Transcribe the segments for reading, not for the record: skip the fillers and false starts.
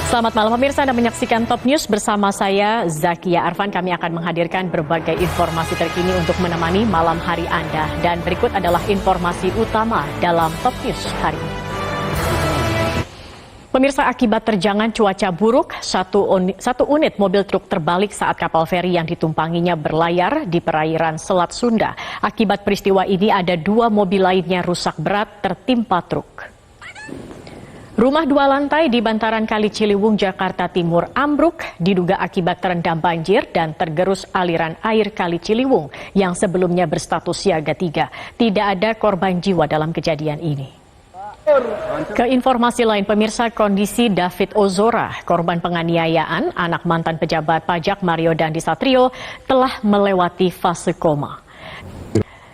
Selamat malam pemirsa, Anda menyaksikan Top News bersama saya Zakia Arfan. Kami akan menghadirkan berbagai informasi terkini untuk menemani malam hari Anda. Dan berikut adalah informasi utama dalam Top News hari ini. Pemirsa, akibat terjangan cuaca buruk, satu unit mobil truk terbalik saat kapal feri yang ditumpanginya berlayar di perairan Selat Sunda. Akibat peristiwa ini ada 2 mobil lainnya rusak berat tertimpa truk. Rumah 2 lantai di bantaran Kali Ciliwung, Jakarta Timur ambruk diduga akibat terendam banjir dan tergerus aliran air Kali Ciliwung yang sebelumnya berstatus siaga 3. Tidak ada korban jiwa dalam kejadian ini. Ke informasi lain pemirsa, kondisi David Ozora, korban penganiayaan anak mantan pejabat pajak Mario Dandisatrio telah melewati fase koma.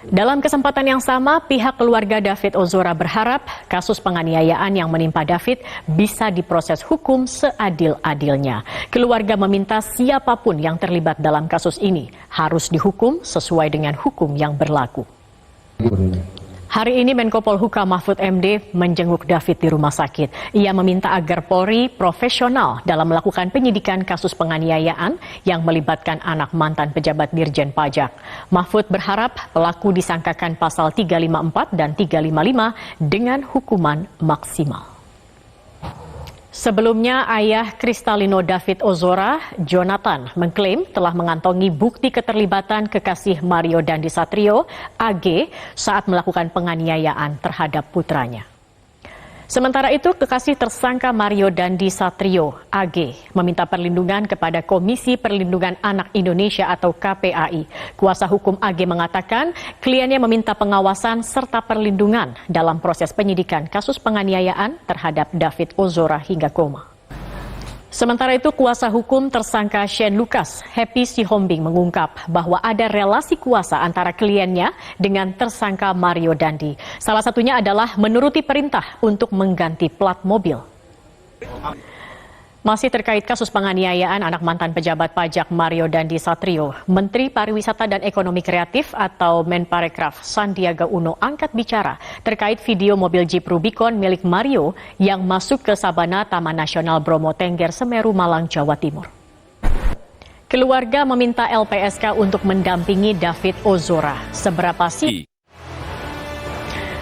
Dalam kesempatan yang sama, pihak keluarga David Ozora berharap kasus penganiayaan yang menimpa David bisa diproses hukum seadil-adilnya. Keluarga meminta siapapun yang terlibat dalam kasus ini harus dihukum sesuai dengan hukum yang berlaku. Hari ini Menko Polhukam Mahfud MD menjenguk David di rumah sakit. Ia meminta agar Polri profesional dalam melakukan penyidikan kasus penganiayaan yang melibatkan anak mantan pejabat Dirjen Pajak. Mahfud berharap pelaku disangkakan pasal 354 dan 355 dengan hukuman maksimal. Sebelumnya, ayah Kristalino David Ozora, Jonathan, mengklaim telah mengantongi bukti keterlibatan kekasih Mario Dandisatrio, AG, saat melakukan penganiayaan terhadap putranya. Sementara itu, kekasih tersangka Mario Dandisatrio, AG, meminta perlindungan kepada Komisi Perlindungan Anak Indonesia atau KPAI. Kuasa hukum AG mengatakan kliennya meminta pengawasan serta perlindungan dalam proses penyidikan kasus penganiayaan terhadap David Ozora hingga koma. Sementara itu, kuasa hukum tersangka Shane Lucas, Happy Sihombing, mengungkap bahwa ada relasi kuasa antara kliennya dengan tersangka Mario Dandi. Salah satunya adalah menuruti perintah untuk mengganti plat mobil. Masih terkait kasus penganiayaan anak mantan pejabat pajak Mario Dandisatrio, Menteri Pariwisata dan Ekonomi Kreatif atau Menparekraf Sandiaga Uno angkat bicara terkait video mobil Jeep Rubicon milik Mario yang masuk ke Sabana Taman Nasional Bromo Tengger, Semeru, Malang, Jawa Timur. Keluarga meminta LPSK untuk mendampingi David Ozora. Seberapa sih?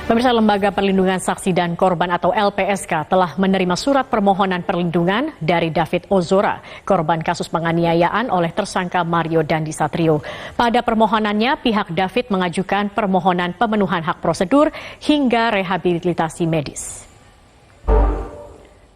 Pemirsa, Lembaga Perlindungan Saksi dan Korban atau LPSK telah menerima surat permohonan perlindungan dari David Ozora, korban kasus penganiayaan oleh tersangka Mario Dandisatrio. Pada permohonannya, pihak David mengajukan permohonan pemenuhan hak prosedur hingga rehabilitasi medis.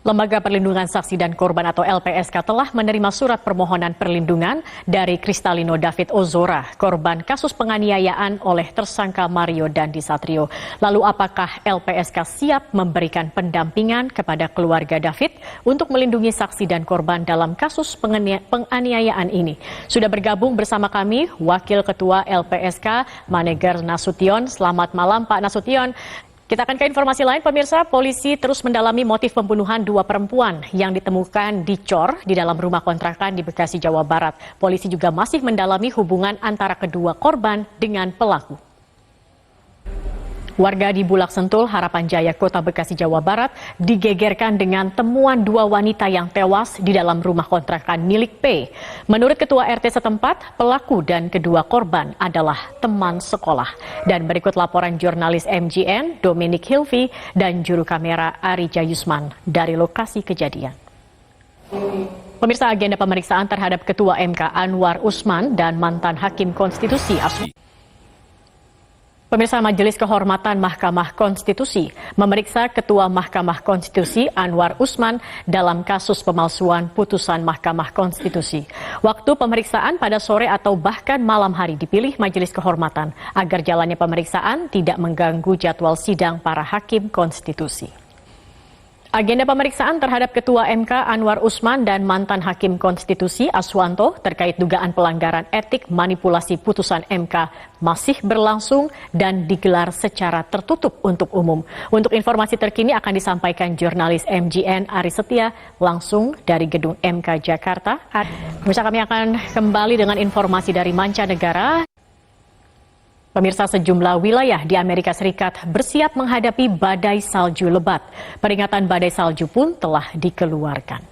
Lembaga Perlindungan Saksi dan Korban atau LPSK telah menerima surat permohonan perlindungan dari Kristalino David Ozora, korban kasus penganiayaan oleh tersangka Mario Dandisatrio. Lalu apakah LPSK siap memberikan pendampingan kepada keluarga David untuk melindungi saksi dan korban dalam kasus penganiayaan ini? Sudah bergabung bersama kami Wakil Ketua LPSK Maneger Nasution. Selamat malam Pak Nasution. Kita akan ke informasi lain, pemirsa. Polisi terus mendalami motif pembunuhan 2 perempuan yang ditemukan di cor di dalam rumah kontrakan di Bekasi, Jawa Barat. Polisi juga masih mendalami hubungan antara kedua korban dengan pelaku. Warga di Bulak Sentul, Harapan Jaya, Kota Bekasi, Jawa Barat digegerkan dengan temuan 2 wanita yang tewas di dalam rumah kontrakan milik P. Menurut Ketua RT setempat, pelaku dan kedua korban adalah teman sekolah. Dan berikut laporan jurnalis MGN, Dominic Hilvi, dan juru kamera Ari Jayusman dari lokasi kejadian. Pemirsa, agenda pemeriksaan terhadap Ketua MK Anwar Usman dan mantan Hakim Konstitusi Pemirsa, Majelis Kehormatan Mahkamah Konstitusi memeriksa Ketua Mahkamah Konstitusi Anwar Usman dalam kasus pemalsuan putusan Mahkamah Konstitusi. Waktu pemeriksaan pada sore atau bahkan malam hari dipilih Majelis Kehormatan agar jalannya pemeriksaan tidak mengganggu jadwal sidang para hakim konstitusi. Agenda pemeriksaan terhadap Ketua MK Anwar Usman dan mantan Hakim Konstitusi Aswanto terkait dugaan pelanggaran etik manipulasi putusan MK masih berlangsung dan digelar secara tertutup untuk umum. Untuk informasi terkini akan disampaikan jurnalis MGN Ari Setia langsung dari gedung MK Jakarta. Pemirsa, kami akan kembali dengan informasi dari mancanegara. Pemirsa, sejumlah wilayah di Amerika Serikat bersiap menghadapi badai salju lebat. Peringatan badai salju pun telah dikeluarkan.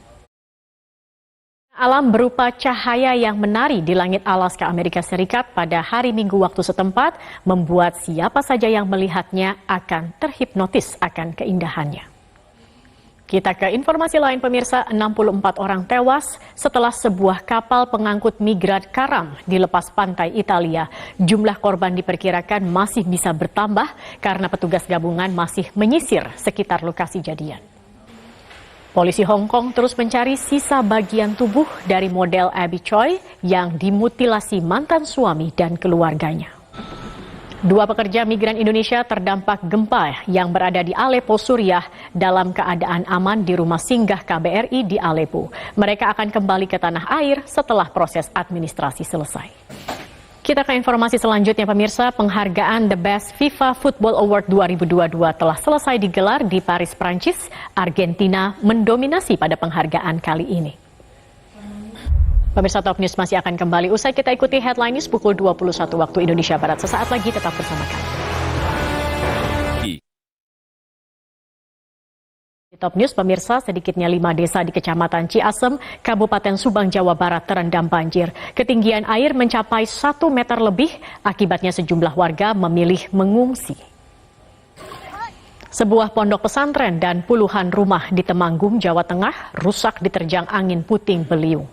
Alam berupa cahaya yang menari di langit Alaska, Amerika Serikat pada hari Minggu waktu setempat membuat siapa saja yang melihatnya akan terhipnotis akan keindahannya. Kita ke informasi lain pemirsa, 64 orang tewas setelah sebuah kapal pengangkut migran karam dilepas pantai Italia. Jumlah korban diperkirakan masih bisa bertambah karena petugas gabungan masih menyisir sekitar lokasi jadian. Polisi Hong Kong terus mencari sisa bagian tubuh dari model Abby Choi yang dimutilasi mantan suami dan keluarganya. Dua pekerja migran Indonesia terdampak gempa yang berada di Aleppo, Suriah dalam keadaan aman di rumah singgah KBRI di Aleppo. Mereka akan kembali ke tanah air setelah proses administrasi selesai. Kita ke informasi selanjutnya pemirsa, penghargaan The Best FIFA Football Award 2022 telah selesai digelar di Paris, Prancis. Argentina mendominasi pada penghargaan kali ini. Pemirsa Top News masih akan kembali usai kita ikuti headline news pukul 21 waktu Indonesia Barat. Sesaat lagi tetap bersama kami. Di Top News pemirsa, sedikitnya 5 desa di Kecamatan Ciasem, Kabupaten Subang, Jawa Barat terendam banjir. Ketinggian air mencapai 1 meter lebih, akibatnya sejumlah warga memilih mengungsi. Sebuah pondok pesantren dan puluhan rumah di Temanggung, Jawa Tengah rusak diterjang angin puting beliung.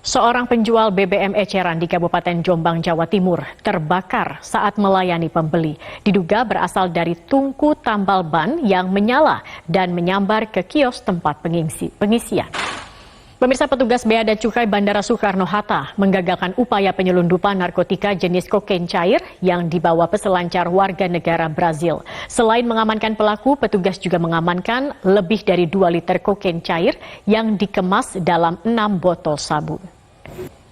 Seorang penjual BBM eceran di Kabupaten Jombang, Jawa Timur terbakar saat melayani pembeli. Diduga berasal dari tungku tambal ban yang menyala dan menyambar ke kios tempat pengisian. Pemirsa, petugas Bea dan Cukai Bandara Soekarno-Hatta menggagalkan upaya penyelundupan narkotika jenis kokain cair yang dibawa peselancar warga negara Brazil. Selain mengamankan pelaku, petugas juga mengamankan lebih dari 2 liter kokain cair yang dikemas dalam 6 botol sabun.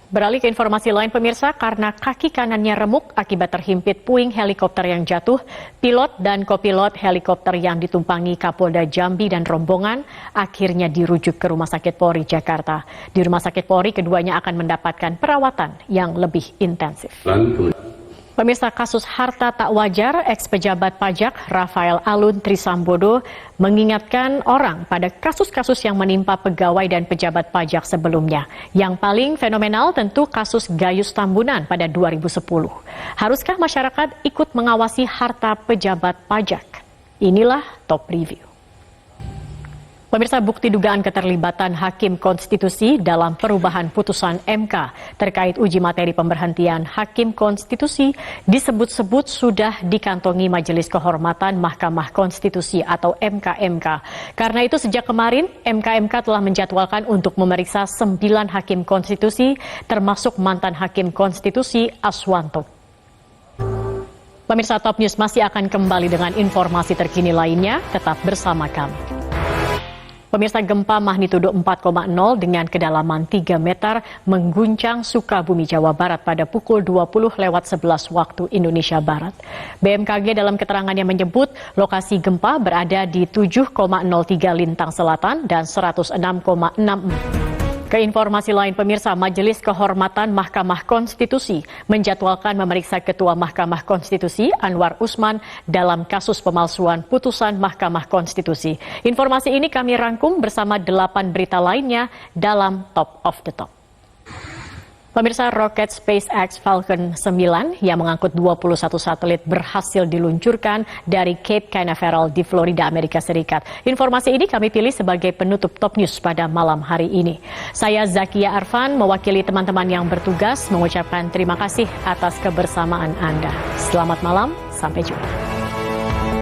Beralih ke informasi lain pemirsa, karena kaki kanannya remuk akibat terhimpit puing helikopter yang jatuh, pilot dan kopilot helikopter yang ditumpangi Kapolda Jambi dan rombongan akhirnya dirujuk ke Rumah Sakit Polri Jakarta. Di Rumah Sakit Polri keduanya akan mendapatkan perawatan yang lebih intensif. Pemirsa, kasus harta tak wajar ex-pejabat pajak Rafael Alun Trisambodo mengingatkan orang pada kasus-kasus yang menimpa pegawai dan pejabat pajak sebelumnya. Yang paling fenomenal tentu kasus Gayus Tambunan pada 2010. Haruskah masyarakat ikut mengawasi harta pejabat pajak? Inilah Top Review. Pemirsa, bukti dugaan keterlibatan Hakim Konstitusi dalam perubahan putusan MK terkait uji materi pemberhentian Hakim Konstitusi disebut-sebut sudah dikantongi Majelis Kehormatan Mahkamah Konstitusi atau MKMK. Karena itu sejak kemarin MKMK telah menjadwalkan untuk memeriksa 9 Hakim Konstitusi termasuk mantan Hakim Konstitusi Aswanto. Pemirsa, Top News masih akan kembali dengan informasi terkini lainnya. Tetap bersama kami. Pemirsa, gempa magnitudo 4,0 dengan kedalaman 3 meter mengguncang Sukabumi, Jawa Barat pada pukul 20:11 waktu Indonesia Barat. BMKG dalam keterangannya menyebut lokasi gempa berada di 7,03 lintang selatan dan 106,6. Ke informasi lain pemirsa, Majelis Kehormatan Mahkamah Konstitusi menjadwalkan memeriksa Ketua Mahkamah Konstitusi Anwar Usman dalam kasus pemalsuan putusan Mahkamah Konstitusi. Informasi ini kami rangkum bersama 8 berita lainnya dalam Top of the Top. Pemirsa, roket SpaceX Falcon 9 yang mengangkut 21 satelit berhasil diluncurkan dari Cape Canaveral di Florida, Amerika Serikat. Informasi ini kami pilih sebagai penutup Top News pada malam hari ini. Saya Zakia Arfan mewakili teman-teman yang bertugas mengucapkan terima kasih atas kebersamaan Anda. Selamat malam, sampai jumpa.